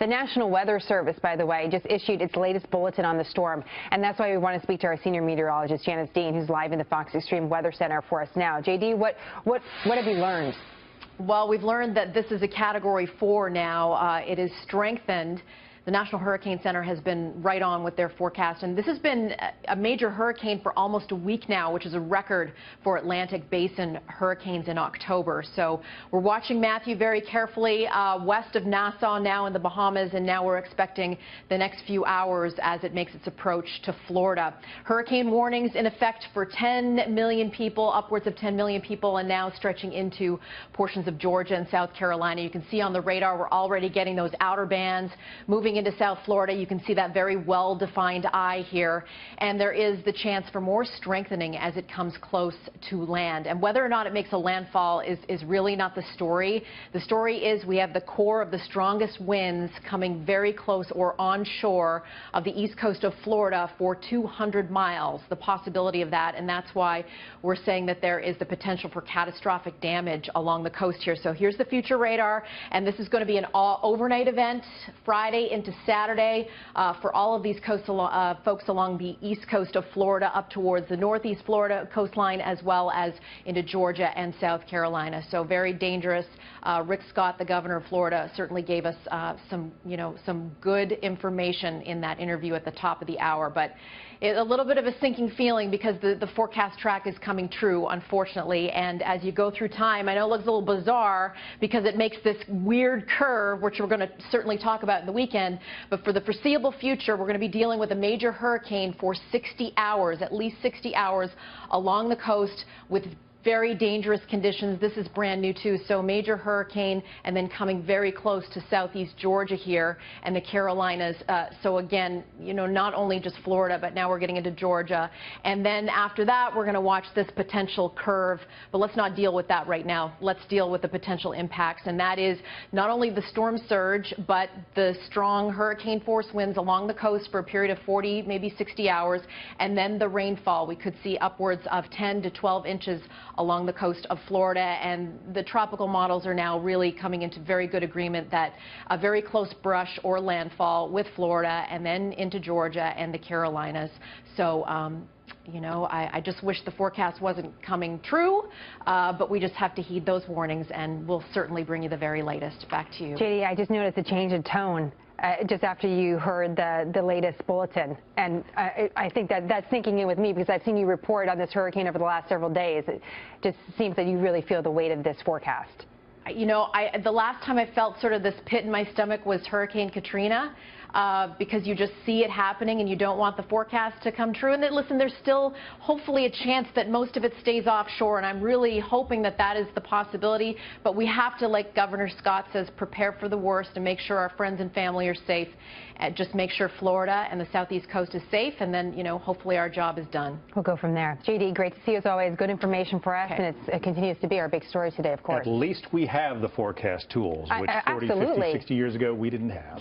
The National Weather Service, by the way, just issued its latest bulletin on the storm, and that's why we want to speak to our senior meteorologist, Janice Dean, who's live in the Fox Extreme Weather Center for us now. JD, what have you learned? Well, we've learned that this is a Category 4 now. It is strengthened. The National Hurricane Center has been right on with their forecast, and this has been a major hurricane for almost a week now, which is a record for Atlantic Basin hurricanes in October. So we're watching Matthew very carefully west of Nassau now in the Bahamas, and now we're expecting the next few hours as it makes its approach to Florida. Hurricane warnings in effect for 10 million people, upwards of 10 million people, and now stretching into portions of Georgia and South Carolina. You can see on the radar we're already getting those outer bands moving into South Florida. You can see that very well-defined eye here, and there is the chance for more strengthening as it comes close to land. And whether or not it makes a landfall is really not the story. The story is we have the core of the strongest winds coming very close or onshore of the east coast of Florida for 200 miles, the possibility of that, and that's why we're saying that there is the potential for catastrophic damage along the coast here. So here's the future radar, and this is going to be an overnight event Friday into Saturday for all of these coastal folks along the east coast of Florida up towards the northeast Florida coastline, as well as into Georgia and South Carolina. So very dangerous. Rick Scott, the governor of Florida, certainly gave us some good information in that interview at the top of the hour, but a little bit of a sinking feeling because the forecast track is coming true, unfortunately. And as you go through time, I know it looks a little bizarre because it makes this weird curve, which we're going to certainly talk about in the weekend. But for the foreseeable future, we're going to be dealing with a major hurricane for 60 hours, at least 60 hours along the coast with very dangerous conditions. This is brand new too, so major hurricane and then coming very close to southeast Georgia here and the Carolinas. So again, not only just Florida, but now we're getting into Georgia. And then after that, we're going to watch this potential curve, but let's not deal with that right now. Let's deal with the potential impacts, and that is not only the storm surge, but the strong hurricane force winds along the coast for a period of 40, maybe 60 hours, and then the rainfall. We could see upwards of 10 to 12 inches along the coast of Florida, and the tropical models are now really coming into very good agreement that a very close brush or landfall with Florida and then into Georgia and the Carolinas. So I just wish the forecast wasn't coming true, but we just have to heed those warnings, and we'll certainly bring you the very latest. Back to you. JD, I just noticed a change in tone just after you heard the latest bulletin, and I think that's sinking in with me because I've seen you report on this hurricane over the last several days. It just seems that you really feel the weight of this forecast. The last time I felt sort of this pit in my stomach was Hurricane Katrina, because you just see it happening and you don't want the forecast to come true. And then, listen, there's still hopefully a chance that most of it stays offshore, and I'm really hoping that that is the possibility. But we have to, like Governor Scott says, prepare for the worst and make sure our friends and family are safe. Just make sure Florida and the southeast coast is safe, and then, hopefully our job is done. We'll go from there. JD, great to see you as always. Good information for us, and it continues to be our big story today, of course. At least we have the forecast tools, which 40, 50, 60 years ago we didn't have.